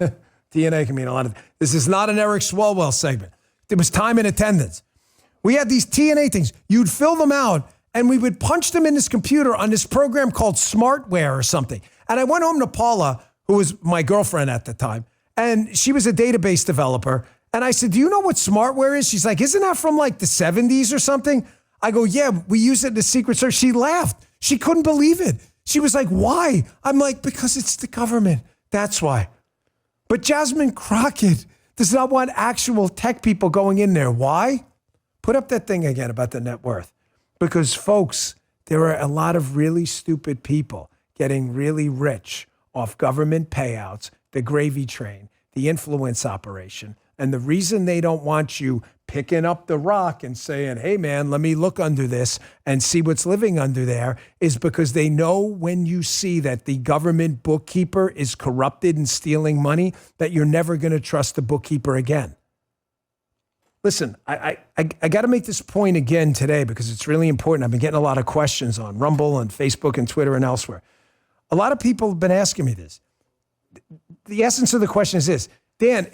TNA can mean a lot of. This is not an Eric Swalwell segment. It was time and attendance. We had these TNA things. You'd fill them out, and we would punch them in this computer on this program called Smartware or something. And I went home to Paula, who was my girlfriend at the time, and she was a database developer. And I said, do you know what Smartware is? She's like, isn't that from the 70s or something? I go, yeah, we use it in the Secret Service. She laughed. She couldn't believe it. She was like, why? I'm like, because it's the government. That's why. But Jasmine Crockett does not want actual tech people going in there. Why? Put up that thing again about the net worth. Because, folks, there are a lot of really stupid people getting really rich off government payouts, the gravy train, the influence operation. And the reason they don't want you picking up the rock and saying, hey, man, let me look under this and see what's living under there is because they know when you see that the government bookkeeper is corrupted and stealing money, that you're never going to trust the bookkeeper again. Listen, I got to make this point again today because it's really important. I've been getting a lot of questions on Rumble and Facebook and Twitter and elsewhere. A lot of people have been asking me this. The essence of the question is this. Dan,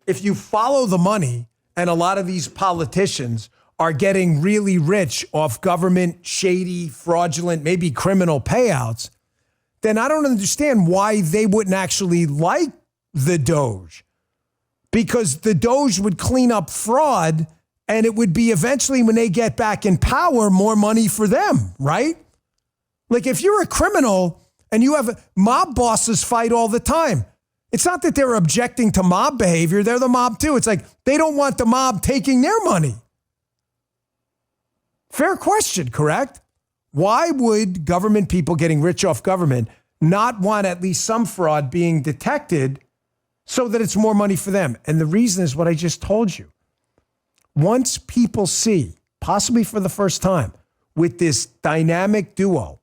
if you follow the money and a lot of these politicians are getting really rich off government, shady, fraudulent, maybe criminal payouts, then I don't understand why they wouldn't actually like the DOGE. Because the DOGE would clean up fraud and it would be eventually when they get back in power, more money for them, right? Like if you're a criminal and you have mob bosses fight all the time. It's not that they're objecting to mob behavior. They're the mob too. It's like they don't want the mob taking their money. Fair question, correct? Why would government people getting rich off government not want at least some fraud being detected so that it's more money for them? And the reason is what I just told you. Once people see, possibly for the first time, with this dynamic duo,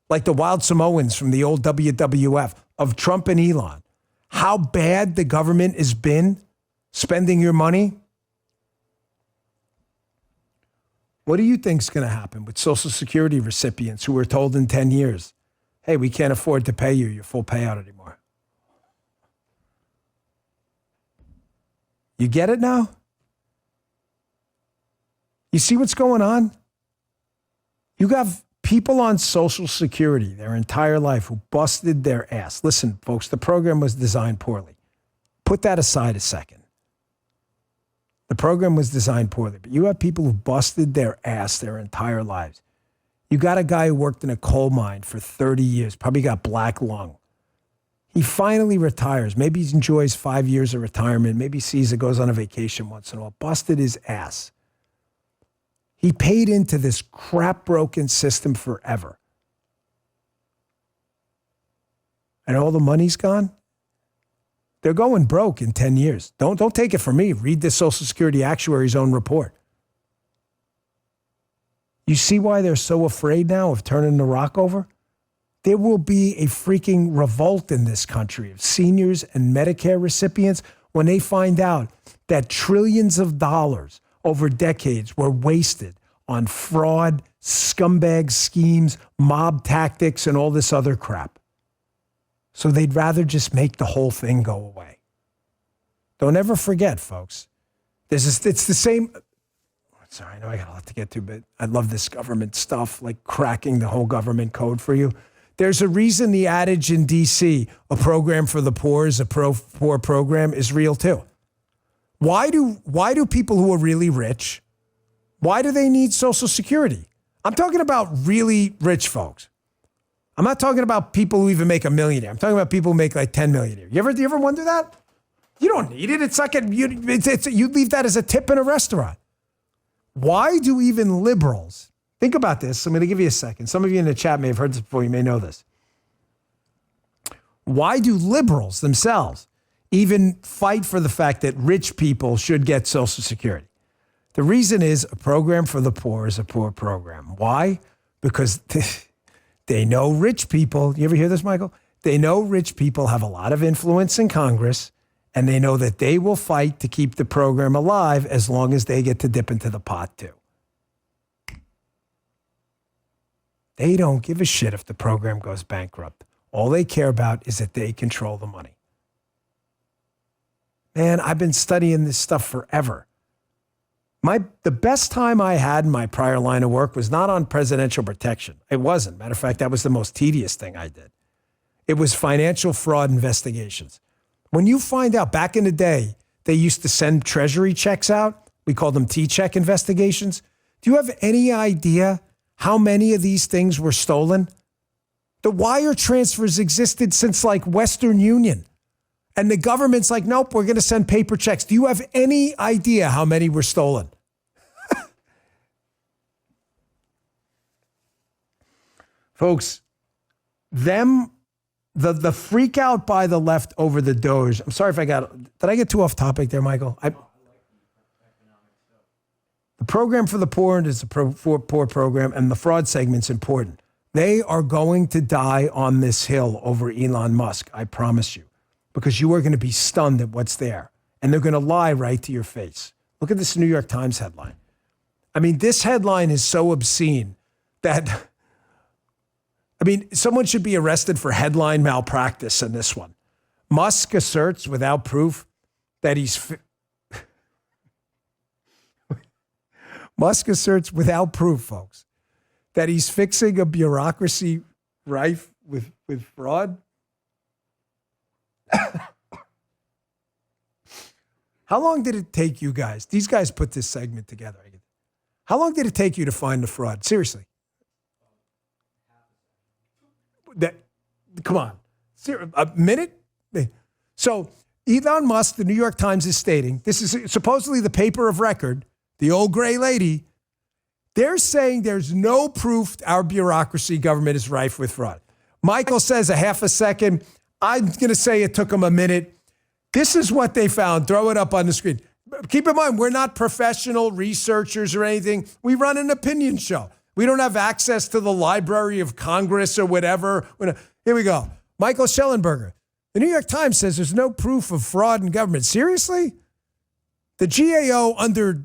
like the Wild Samoans from the old WWF of Trump and Elon, how bad the government has been spending your money, what do you think is going to happen with Social Security recipients who were told in 10 years, hey, we can't afford to pay you your full payout anymore? You get it now? You see what's going on? You have people on Social Security their entire life who busted their ass. Listen, folks, the program was designed poorly. Put that aside a second. The program was designed poorly, but you have people who busted their ass their entire lives. You got a guy who worked in a coal mine for 30 years, probably got black lung. He finally retires. Maybe he enjoys 5 years of retirement. Maybe sees it, goes on a vacation once in a while. Busted his ass. He paid into this crap-broken system forever. And all the money's gone? They're going broke in 10 years. Don't take it from me. Read the Social Security actuary's own report. You see why they're so afraid now of turning the rock over? There will be a freaking revolt in this country of seniors and Medicare recipients when they find out that trillions of dollars over decades were wasted on fraud, scumbag schemes, mob tactics, and all this other crap. So they'd rather just make the whole thing go away. Don't ever forget, folks. It's the same. Sorry, I know I got a lot to get to, but I love this government stuff, like cracking the whole government code for you. There's a reason the adage in D.C., a program for the poor is a poor program, is real too. Why do people who are really rich, why do they need Social Security? I'm talking about really rich folks. I'm not talking about people who even make $1 million. I'm talking about people who make like $10 million. You ever wonder that? You don't need it. It's like you leave that as a tip in a restaurant. Why do even liberals, think about this. I'm going to give you a second. Some of you in the chat may have heard this before. You may know this. Why do liberals themselves even fight for the fact that rich people should get Social Security? The reason is a program for the poor is a poor program. Why? Because they know rich people. You ever hear this, Michael? They know rich people have a lot of influence in Congress, and they know that they will fight to keep the program alive as long as they get to dip into the pot too. They don't give a shit if the program goes bankrupt. All they care about is that they control the money. Man, I've been studying this stuff forever. The best time I had in my prior line of work was not on presidential protection. It wasn't. Matter of fact, that was the most tedious thing I did. It was financial fraud investigations. When you find out, back in the day, they used to send treasury checks out. We called them T-check investigations. Do you have any idea how many of these things were stolen? The wire transfers existed since like Western Union. And the government's like, nope, we're going to send paper checks. Do you have any idea how many were stolen? Folks, the freak out by the left over the DOGE. I'm sorry if did I get too off topic there, Michael? The program for the poor is a poor program, and the fraud segment's important. They are going to die on this hill over Elon Musk, I promise you, because you are going to be stunned at what's there, and they're going to lie right to your face. Look at this New York Times headline. I mean, this headline is so obscene that, someone should be arrested for headline malpractice in this one. Musk asserts without proof that Musk asserts without proof, folks, that he's fixing a bureaucracy rife with fraud. How long did it take you guys? These guys put this segment together. How long did it take you to find the fraud? Seriously. Come on. A minute? So Elon Musk, the New York Times is stating, this is supposedly the paper of record, the old gray lady. They're saying there's no proof our bureaucracy government is rife with fraud. Michael says a half a second. I'm going to say it took them a minute. This is what they found. Throw it up on the screen. Keep in mind, we're not professional researchers or anything. We run an opinion show. We don't have access to the Library of Congress or whatever. Here we go. Michael Schellenberger. The New York Times says there's no proof of fraud in government. Seriously? The GAO under,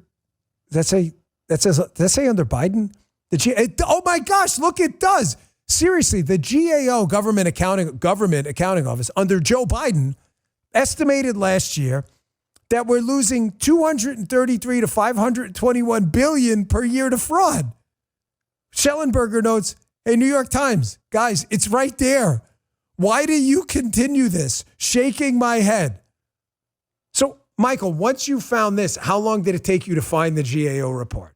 does that say under Biden? Oh my gosh, look, it does. Seriously, the GAO, Government Accounting Office, under Joe Biden, estimated last year that we're losing $233 to $521 billion per year to fraud. Schellenberger notes Hey, New York Times, guys, it's right there. Why do you continue this? Shaking my head. So, Michael, once you found this, how long did it take you to find the GAO report?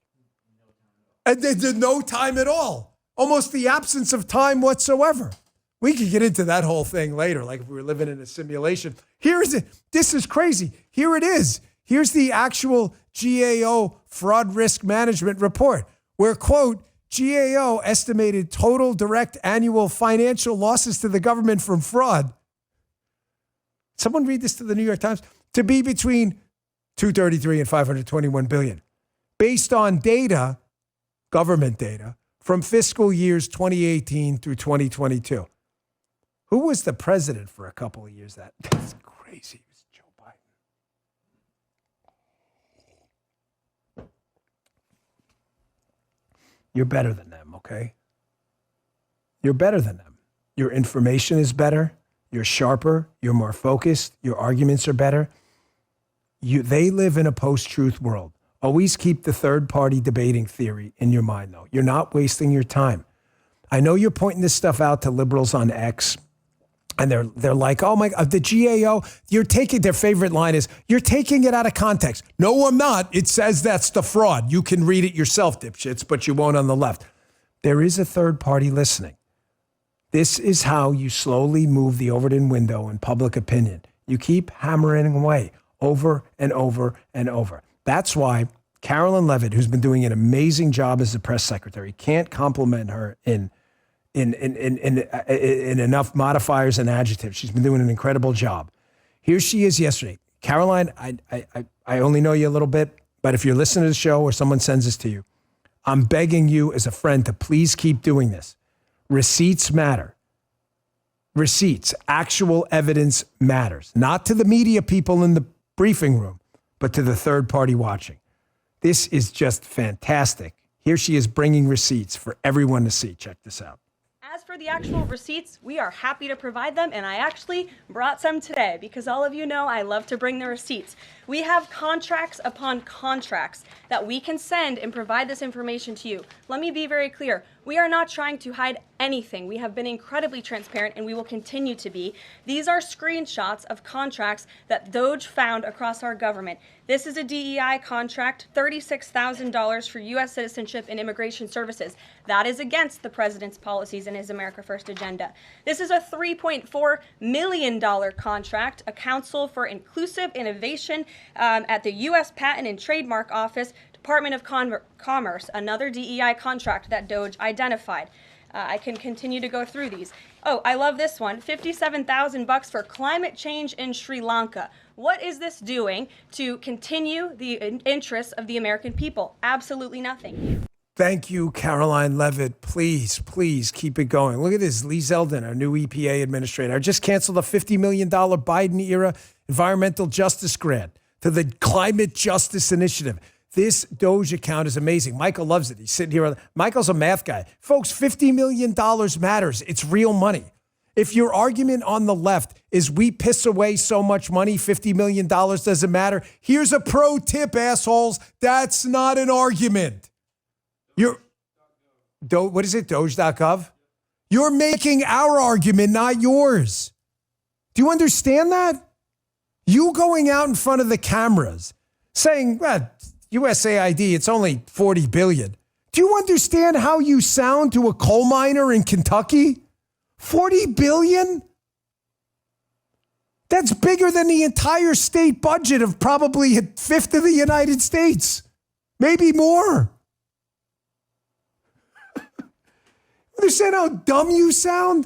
And they did no time at all. Almost the absence of time whatsoever. We could get into that whole thing later, like if we were living in a simulation. Here's it. This is crazy. Here it is. Here's the actual GAO fraud risk management report, where, quote, GAO estimated total direct annual financial losses to the government from fraud. Someone read this to the New York Times. To be between 233 and 521 billion. Based on data, government data, from fiscal years 2018 through 2022. Who was the president for a couple of years? That's crazy. It was Joe Biden. You're better than them, okay? You're better than them. Your information is better. You're sharper. You're more focused. Your arguments are better. They live in a post-truth world. Always keep the third-party debating theory in your mind, though. You're not wasting your time. I know you're pointing this stuff out to liberals on X, and they're like, oh my God, the GAO, you're taking, their favorite line is, you're taking it out of context. No, I'm not. It says that's the fraud. You can read it yourself, dipshits, but you won't on the left. There is a third party listening. This is how you slowly move the Overton window in public opinion. You keep hammering away over and over and over. That's why Carolyn Levitt, who's been doing an amazing job as the press secretary, can't compliment her in enough modifiers and adjectives. She's been doing an incredible job. Here she is yesterday. Caroline, I only know you a little bit, but if you're listening to the show or someone sends this to you, I'm begging you as a friend to please keep doing this. Receipts matter. Receipts, actual evidence matters. Not to the media people in the briefing room, but to the third party watching. This is just fantastic. Here she is bringing receipts for everyone to see. Check this out. As for the actual receipts, we are happy to provide them, and I actually brought some today because all of you know I love to bring the receipts. We have contracts upon contracts that we can send and provide this information to you. Let me be very clear. We are not trying to hide anything. We have been incredibly transparent, and we will continue to be. These are screenshots of contracts that DOGE found across our government. This is a DEI contract, $36,000 for U.S. citizenship and immigration services. That is against the president's policies and his America First agenda. This is a $3.4 million contract, a Council for Inclusive Innovation at the U.S. Patent and Trademark Office, Department of Commerce, another DEI contract that DOGE identified. I can continue to go through these. Oh, I love this one, $57,000 for climate change in Sri Lanka. What is this doing to continue the interests of the American people? Absolutely nothing. Thank you, Caroline Levitt. Please, please keep it going. Look at this. Lee Zeldin, our new EPA administrator, just canceled a $50 million Biden-era environmental justice grant to the Climate Justice Initiative. This DOGE account is amazing. Michael loves it. He's sitting here. Michael's a math guy. Folks, $50 million matters. It's real money. If your argument on the left is we piss away so much money, $50 million doesn't matter, here's a pro tip, assholes. That's not an argument. What is it, DOGE.gov? You're making our argument, not yours. Do you understand that? You going out in front of the cameras saying, well, USAID, it's only $40 billion. Do you understand how you sound to a coal miner in Kentucky? $40 billion? That's bigger than the entire state budget of probably a fifth of the United States. Maybe more. Understand how dumb you sound?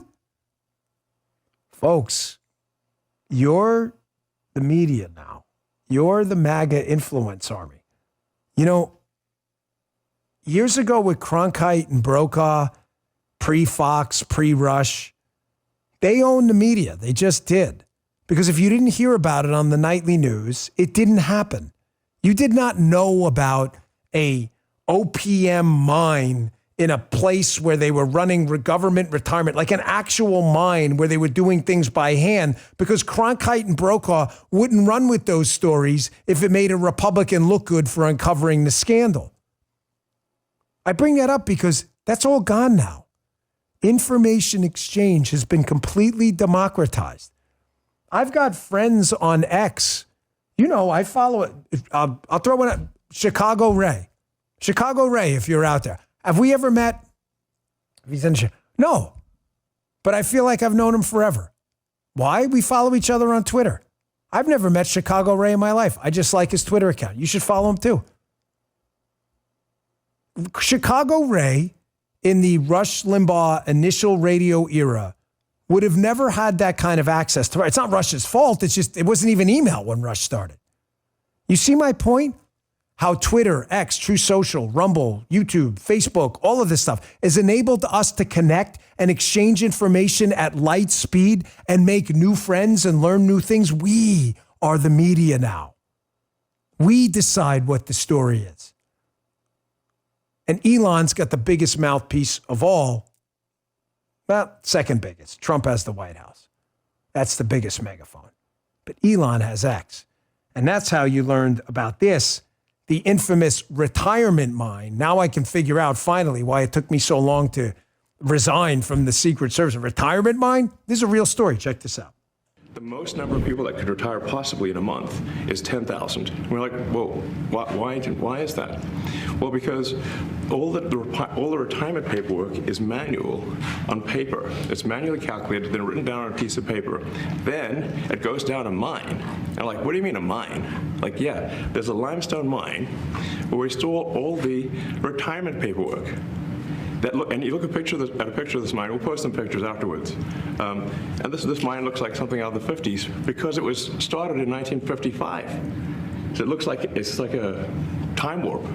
Folks, you're the media now. You're the MAGA influence army. You know, years ago with Cronkite and Brokaw, pre-Fox, pre-Rush, they owned the media. They just did. Because if you didn't hear about it on the nightly news, it didn't happen. You did not know about a OPM mine in a place where they were running government retirement, like an actual mine where they were doing things by hand, because Cronkite and Brokaw wouldn't run with those stories if it made a Republican look good for uncovering the scandal. I bring that up because that's all gone now. Information exchange has been completely democratized. I've got friends on X. You know, I follow it. I'll throw one up. Chicago Ray. Chicago Ray, if you're out there. Have we ever met? No. But I feel like I've known him forever. Why? We follow each other on Twitter. I've never met Chicago Ray in my life. I just like his Twitter account. You should follow him too. Chicago Ray, in the Rush Limbaugh initial radio era, would have never had that kind of access to it. It's not Rush's fault. It's just, it wasn't even email when Rush started. You see my point? How Twitter, X, True Social, Rumble, YouTube, Facebook, all of this stuff has enabled us to connect and exchange information at light speed and make new friends and learn new things. We are the media now. We decide what the story is. And Elon's got the biggest mouthpiece of all. Well, second biggest. Trump has the White House. That's the biggest megaphone. But Elon has X. And that's how you learned about this, the infamous retirement mine. Now I can figure out finally why it took me so long to resign from the Secret Service. A retirement mine? This is a real story. Check this out. The most number of people that could retire possibly in a month is 10,000. We're like, well, why is that? Well, because all the retirement paperwork is manual on paper. It's manually calculated, then written down on a piece of paper. Then it goes down a mine. And like, what do you mean a mine? Like, yeah, there's a limestone mine where we store all the retirement paperwork. And you look at a picture of this mine. We'll post some pictures afterwards. And this mine looks like something out of the 50s because it was started in 1955. So it looks like it's like a time warp.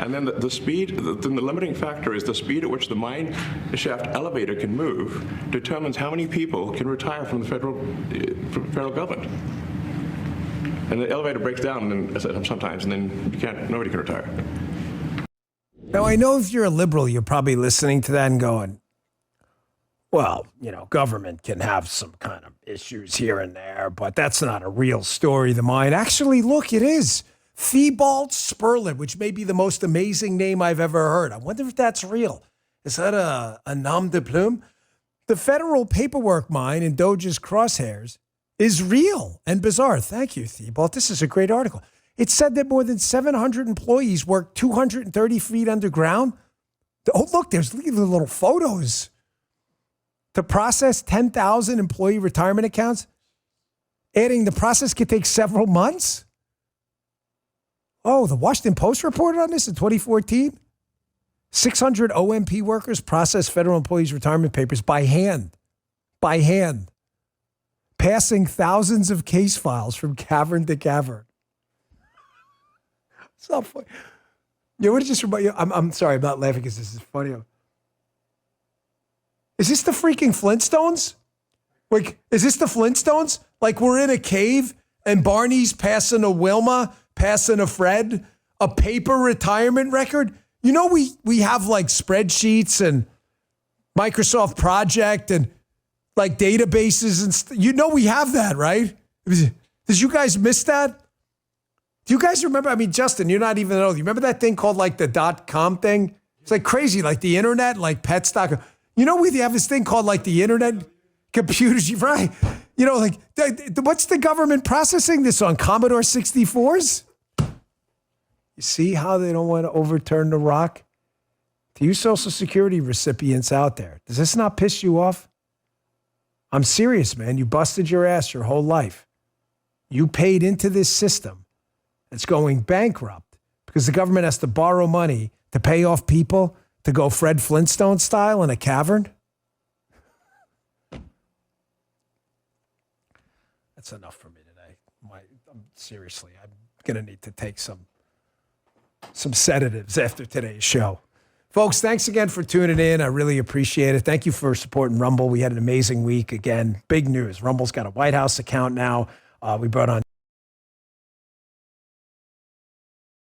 And then the speed, the limiting factor is the speed at which the mine shaft elevator can move determines how many people can retire from the federal government. And the elevator breaks down sometimes, and then nobody can retire. Now, I know if you're a liberal, you're probably listening to that and going, well, you know, government can have some kind of issues here and there, but that's not a real story of the mine. Actually, look, it is. Thibault Sperlin, which may be the most amazing name I've ever heard. I wonder if that's real. Is that a nom de plume? The federal paperwork mine in DOGE's crosshairs is real and bizarre. Thank you, Thibault. This is a great article. It said that more than 700 employees work 230 feet underground. Oh, look, there's little photos. To process 10,000 employee retirement accounts, adding the process could take several months. Oh, the Washington Post reported on this in 2014. 600 OMP workers process federal employees' retirement papers by hand, passing thousands of case files from cavern to cavern. It's not funny. You know what it just remind you? I'm sorry, I'm not laughing because this is funny. Is this the freaking Flintstones? Like, is this the Flintstones? Like, we're in a cave and Barney's passing a Wilma, passing a Fred, a paper retirement record. You know, we have like spreadsheets and Microsoft Project and like databases and you know, we have that, right? Did you guys miss that? Do you guys remember? I mean, Justin, you're not even old. You remember that thing called like the .com thing? It's like crazy, like the internet, like pets.com. You know, we have this thing called like the internet computers, right? You know, like what's the government processing this on? Commodore 64s? You see how they don't want to overturn the rock? To you Social Security recipients out there, does this not piss you off? I'm serious, man. You busted your ass your whole life. You paid into this system. It's going bankrupt because the government has to borrow money to pay off people to go Fred Flintstone style in a cavern. That's enough for me today. Seriously, I'm going to need to take some sedatives after today's show. Folks, thanks again for tuning in. I really appreciate it. Thank you for supporting Rumble. We had an amazing week again. Big news. Rumble's got a White House account now. We brought on